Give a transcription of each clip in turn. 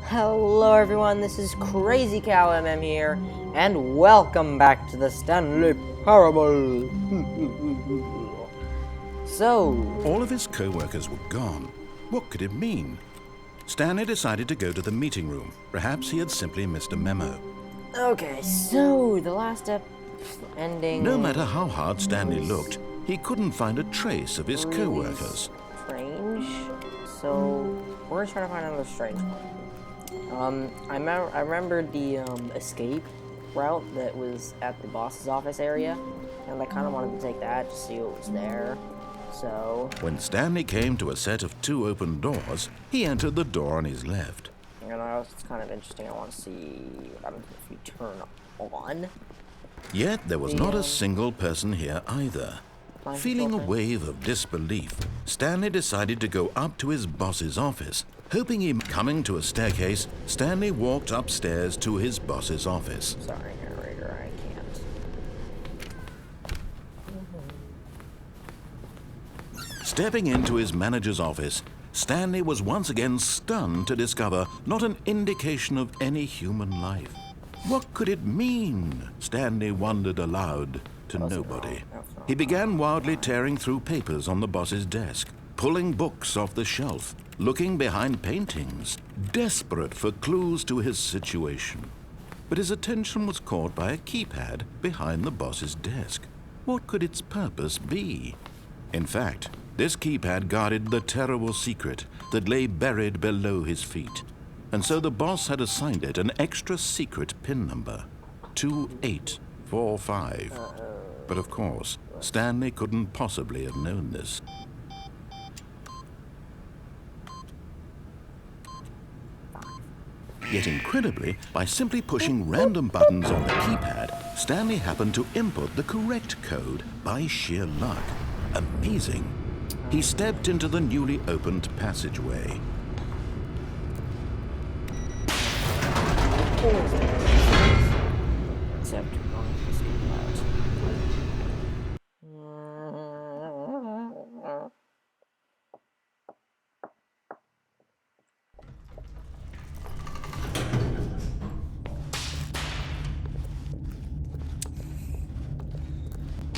Hello everyone, this is CrazyCowMM here, and welcome back to the Stanley Parable. So, all of his co-workers were gone. What could it mean? Stanley decided to go to the meeting room. Perhaps he had simply missed a memo. okay, so the last ending... No matter how hard Stanley looked, he couldn't find a trace of his co-workers. Strange. So, we're trying to find another strange one. I remembered the escape route that was at the boss's office area, and I kind of wanted to take that to see what was there. So when Stanley came to a set of 2 open doors, he entered the door on his left. You know, it's kind of interesting. I want to see what happens if you turn on. Yet there was not a single person here either. Feeling a wave of disbelief, Stanley decided to go up to his boss's office. Hoping him coming to a staircase, Stanley walked upstairs to his boss's office. Sorry, Narrator, I can't. Stepping into his manager's office, Stanley was once again stunned to discover not an indication of any human life. What could it mean? Stanley wondered aloud to nobody. He began wildly tearing through papers on the boss's desk, pulling books off the shelf, looking behind paintings, desperate for clues to his situation. But his attention was caught by a keypad behind the boss's desk. What could its purpose be? In fact, this keypad guarded the terrible secret that lay buried below his feet. And so the boss had assigned it an extra secret PIN number, 2845. But of course, Stanley couldn't possibly have known this. Yet incredibly, by simply pushing random buttons on the keypad, Stanley happened to input the correct code by sheer luck. Amazing. He stepped into the newly opened passageway. Except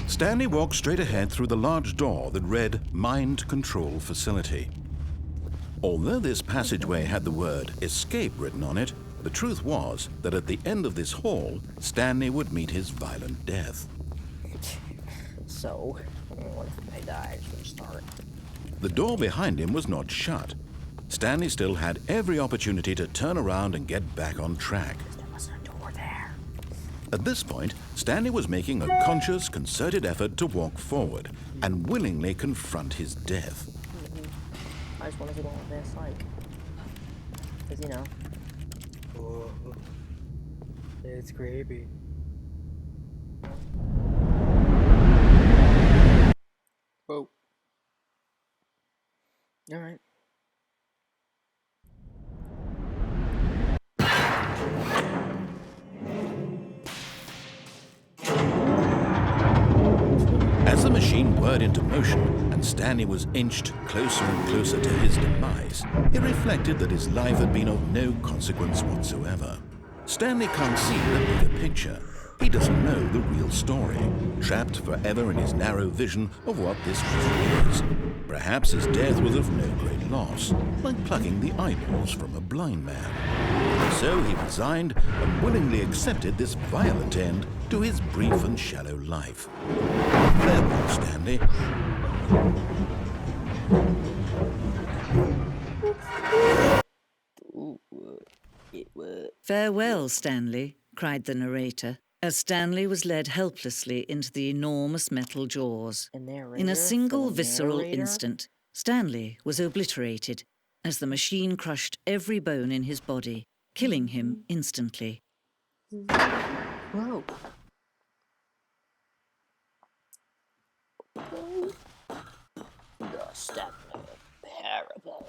Stanley walked straight ahead through the large door that read Mind Control Facility. Although this passageway had the word Escape written on it, the truth was that at the end of this hall, Stanley would meet his violent death. So, what if I die? Restart. The door behind him was not shut. Stanley still had every opportunity to turn around and get back on track. There wasn't a door there. At this point, Stanley was making a conscious, concerted effort to walk forward and willingly confront his death. I just want to see what this like. Because, you know. Oh, it's creepy. Whoa. Alright. As the machine whirred into motion and Stanley was inched closer and closer to his demise, he reflected that his life had been of no consequence whatsoever. Stanley can't see the bigger picture. He doesn't know the real story, trapped forever in his narrow vision of what this really is. Perhaps his death was of no great loss, like plucking the eyeballs from a blind man. So he resigned and willingly accepted this violent end to his brief and shallow life. Farewell, Stanley. Farewell, Stanley, cried the narrator, as Stanley was led helplessly into the enormous metal jaws. In a single visceral instant, Stanley was obliterated as the machine crushed every bone in his body, killing him instantly. Whoa. The Stanley Parable.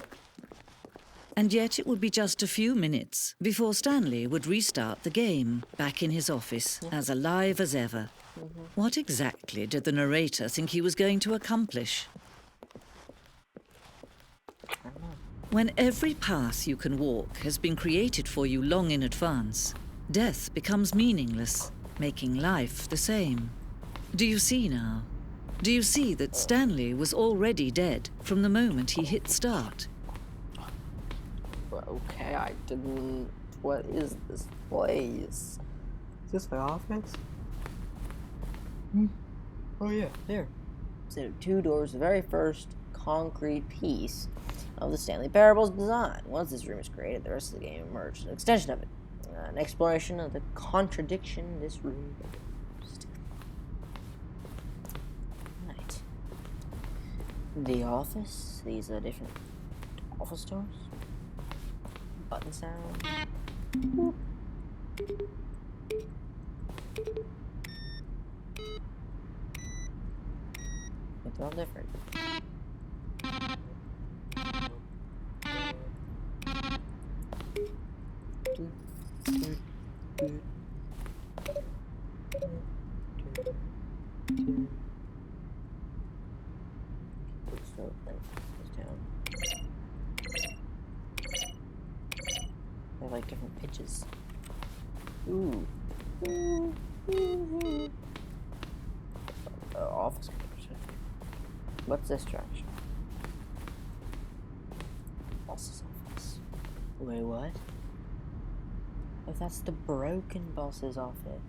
And yet it would be just a few minutes before Stanley would restart the game, back in his office, as alive as ever. What exactly did the narrator think he was going to accomplish? I don't know. When every path you can walk has been created for you long in advance, death becomes meaningless, making life the same. Do you see now? Do you see that Stanley was already dead from the moment he hit start? Okay, I didn't... What is this place? Is this my office? Oh yeah, there. Set of 2 doors, the very first concrete piece of the Stanley Parable's design. Once this room is created, the rest of the game emerged. An extension of it. An exploration of the contradiction this room posed. Right. The office. These are different office doors. Button sound. Boop. But they're all different. They're like different pitches. Ooh. Office computers. What's this direction? Boss's office. Wait, what? Oh, that's the broken boss's office.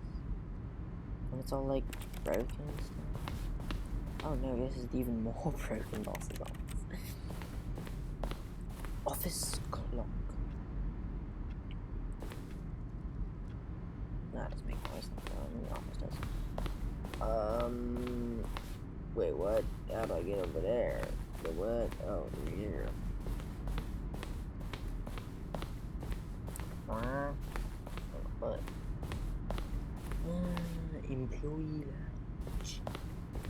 And it's all like broken stuff. Oh no, this is the even more broken boss's office. Office clock. That doesn't make noise like the office does. Wait, what? How do I get over there? The what? Oh, over here. What? Employee lounge.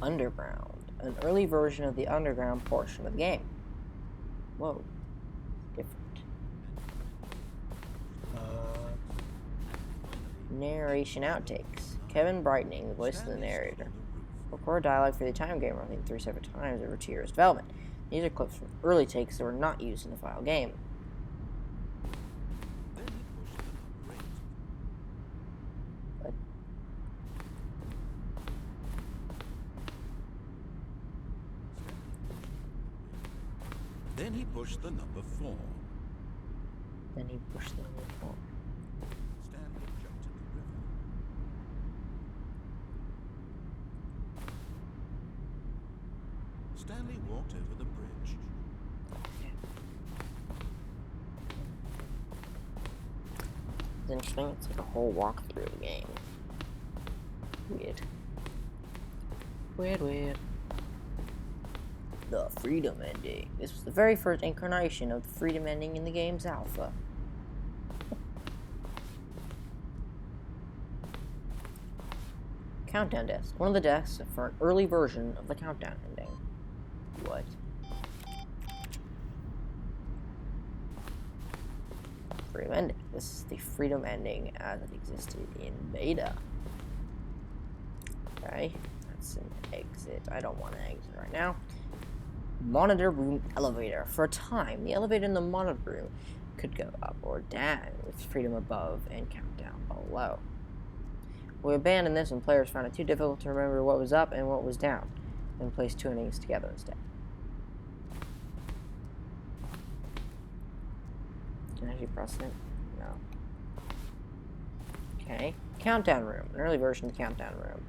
Underground. An early version of the underground portion of the game. Whoa. Different. Narration outtakes. Kevin Brightening, the voice of the narrator. Record dialogue for the time game running 3 separate times over 2 years development. These are clips from early takes that were not used in the final game. Then he pushed the number 4. Then he pushed the number 4. Stanley jumped in the river. Stanley walked over the bridge. It's interesting. It's like a whole walkthrough of the game. Weird. Weird. The Freedom Ending. This was the very first incarnation of the Freedom Ending in the game's alpha. Countdown desk. One of the desks for an early version of the Countdown ending. What? Freedom Ending. This is the Freedom Ending as it existed in beta. Okay, that's an exit. I don't want to exit right now. Monitor room elevator. For a time, the elevator in the monitor room could go up or down with freedom above and countdown below. We abandoned this when players found it too difficult to remember what was up and what was down, and placed 2 endings together instead. Can I actually press it? No. Okay. Countdown room. An early version of the countdown room.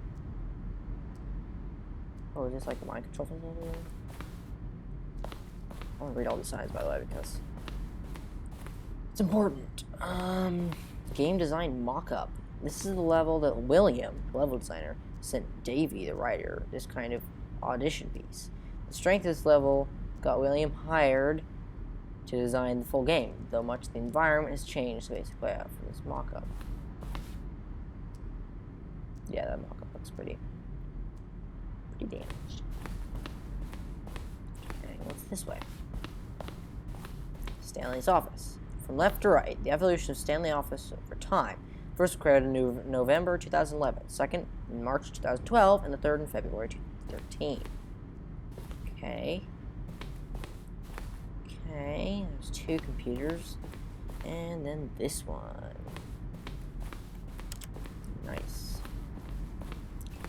Oh, is this like the mind control facility? I want to read all the signs, by the way, because it's important. Game design mock-up. This is the level that William, the level designer, sent Davey, the writer, this kind of audition piece. The strength of this level got William hired to design the full game, though much of the environment has changed basically out from this mock-up. Yeah, that mock-up looks pretty damaged. Okay, what's this way? Stanley's office. From left to right, the evolution of Stanley office over time. First created in November 2011, second in March 2012, and the third in February 2013. Okay. Okay, there's 2 computers. And then this one. Nice.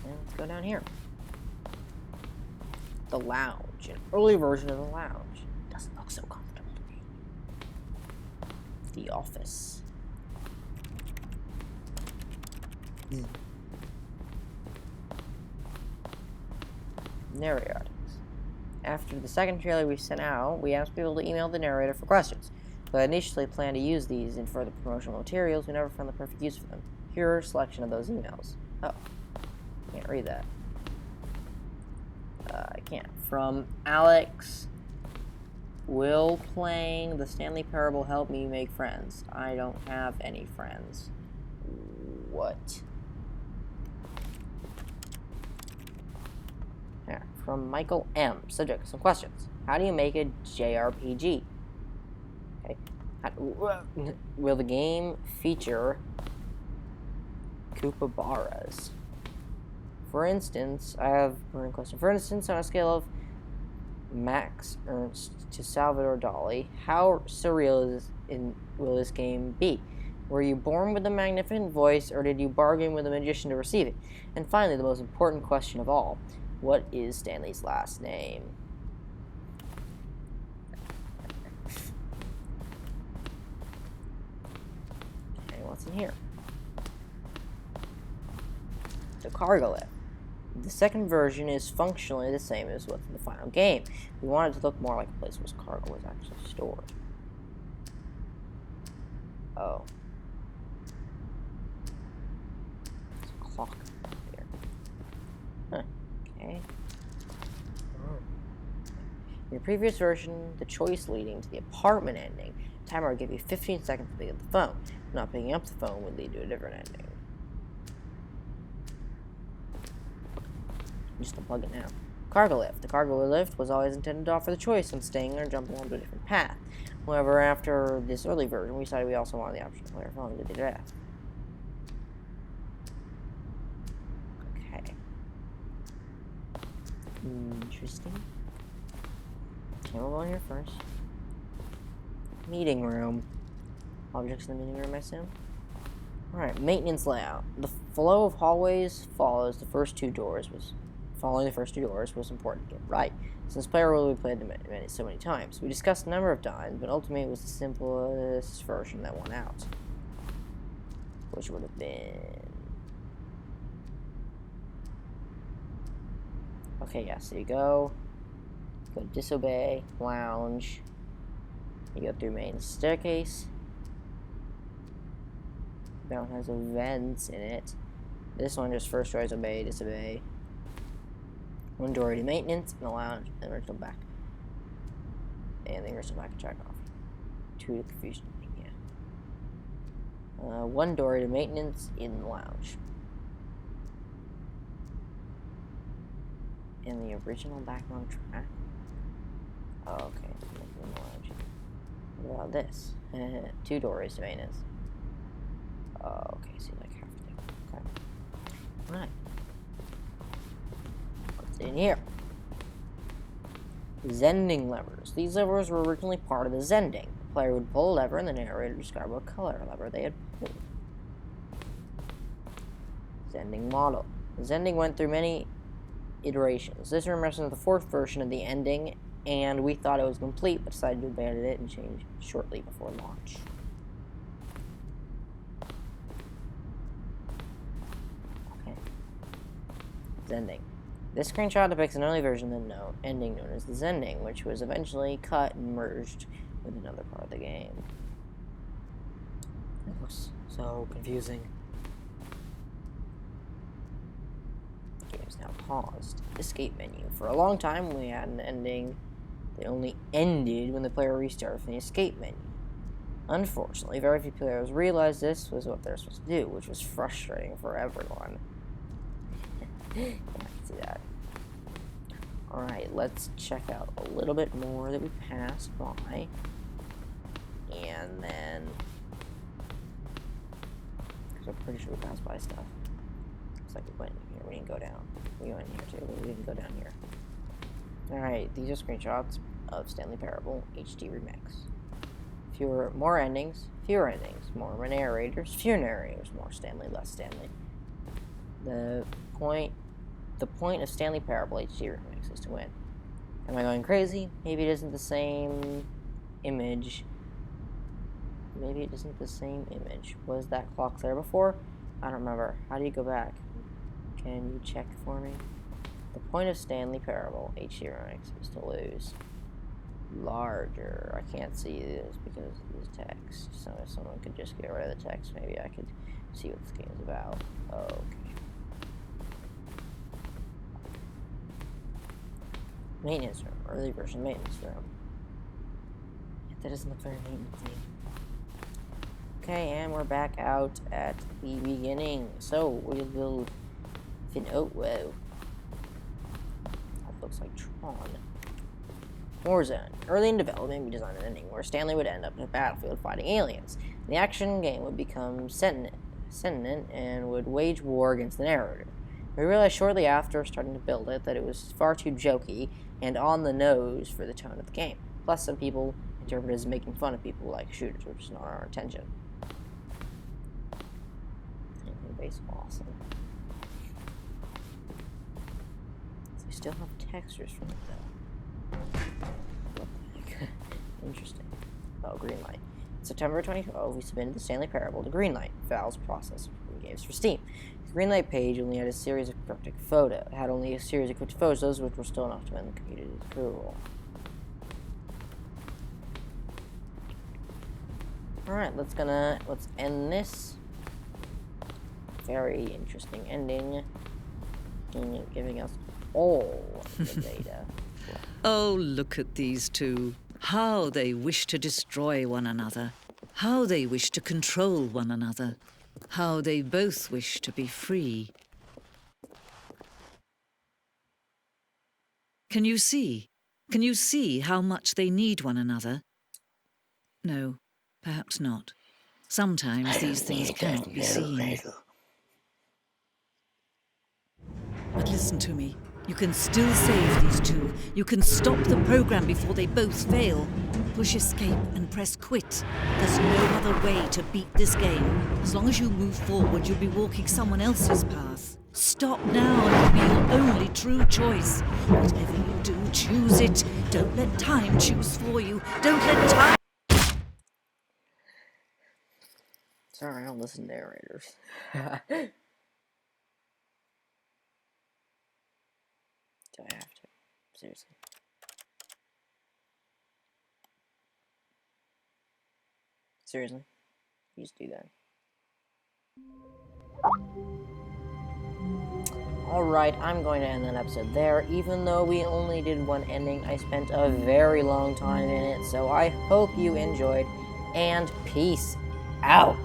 And let's go down here. The lounge. An early version of the lounge. Doesn't look so comfortable to me. The office. Narrator. After the second trailer we sent out, we asked people to email the narrator for questions. But I initially planned to use these in further promotional materials. We never found the perfect use for them. Here are a selection of those emails. Oh, can't read that. I can't. From Alex, will playing the Stanley Parable help me make friends? I don't have any friends. What? Here, from Michael M. Subject, some questions. How do you make a JRPG? Okay. Will the game feature Koopabaras? For instance, I have a question. For instance, on a scale of Max Ernst to Salvador Dali, how surreal will this game be? Were you born with a magnificent voice, or did you bargain with a magician to receive it? And finally, the most important question of all, what is Stanley's last name? Okay, what's in here? The cargo lift. The second version is functionally the same as what's in the final game. We wanted it to look more like a place where cargo was actually stored. Oh. There's a clock here. Huh. Okay. Oh. In the previous version, the choice leading to the apartment ending, the timer would give you 15 seconds to pick up the phone. Not picking up the phone would lead to a different ending. Just unplug it now. Cargo lift. The cargo lift was always intended to offer the choice on staying or jumping onto a different path. However, after this early version, we decided we also wanted the option to play our phone to do that. Okay. Interesting. Okay, we'll go in here first. Meeting room. Objects in the meeting room, I assume. Alright, maintenance layout. The flow of hallways follows the first 2 doors Following the first 2 doors was important to get right, since player role we played them so many times. We discussed a number of times, but ultimately it was the simplest version that won out. Which would have been... Okay, yeah, so you go disobey, lounge, you go through main staircase. That one has events in it. This one just first tries obey, disobey. 1 door to maintenance, and the lounge, and the original back. And the original back and check off. 2 confusion, yeah. 1 door to maintenance in the lounge. And the original back on track. Oh, okay, in the lounge. What about this? 2 doors to maintenance. Oh, okay, so you like have to. Okay. Alright. In here. Zending levers. These levers were originally part of the Zending. The player would pull a lever and the narrator would describe what color lever they had pulled. Zending model. The Zending went through many iterations. This represents the 4th version of the ending, and we thought it was complete, but decided to abandon it and change shortly before launch. Okay. Zending. This screenshot depicts an early version of the ending known as the Zending, which was eventually cut and merged with another part of the game. It looks so confusing. The game is now paused. Escape menu. For a long time, we had an ending that only ended when the player restarted from the escape menu. Unfortunately, very few players realized this was what they're supposed to do, which was frustrating for everyone. Yeah, I can see that. Alright, let's check out a little bit more that we passed by. And then... because I'm pretty sure we passed by stuff. Looks like we went in here. We didn't go down. We went in here too, but we didn't go down here. Alright, these are screenshots. of Stanley Parable HD Remix. More endings, fewer endings. More narrators, fewer narrators. More Stanley, less Stanley. The point of Stanley Parable HD Remix is to win. Am I going crazy? Maybe it isn't the same image. Maybe it isn't the same image. Was that clock there before? I don't remember. How do you go back? Can you check for me? The point of Stanley Parable HD Remix is to lose. Larger. I can't see this because of this text. So if someone could just get rid of the text, maybe I could see what this game is about. Okay. Maintenance room. Early version maintenance room. That doesn't look very maintenance-y. Okay, and we're back out at the beginning. So we will. Oh, whoa. That looks like Tron. Warzone. Early in development, we designed an ending where Stanley would end up in a battlefield fighting aliens. The action game would become sentient and would wage war against the narrator. We realized shortly after starting to build it that it was far too jokey and on the nose for the tone of the game. Plus, some people interpret it as making fun of people who like shooters, which is not our intention. Base awesome. We still have textures from it though. What the heck? Interesting. Oh, green light. In September 2012, we submitted the Stanley Parable to Greenlight, Valve's process of games for Steam. The Greenlight page only had a series of cryptic photos. It had only a series of cryptic photos, which were still enough to win the community's approval. Alright, let's end this. Very interesting ending. Giving us all the data. Oh, look at these two. How they wish to destroy one another. How they wish to control one another. How they both wish to be free. Can you see? Can you see how much they need one another? No, perhaps not. Sometimes these things cannot be seen. But listen to me. You can still save these two. You can stop the program before they both fail. Push escape and press quit. There's no other way to beat this game. As long as you move forward, you'll be walking someone else's path. Stop now and it'll be your only true choice. Whatever you do, choose it. Don't let time choose for you. Don't let time... Sorry, I don't listen to narrators. Do I have to? Seriously. Seriously? You just do that. Alright, I'm going to end that episode there. Even though we only did one ending, I spent a very long time in it, so I hope you enjoyed, and peace out!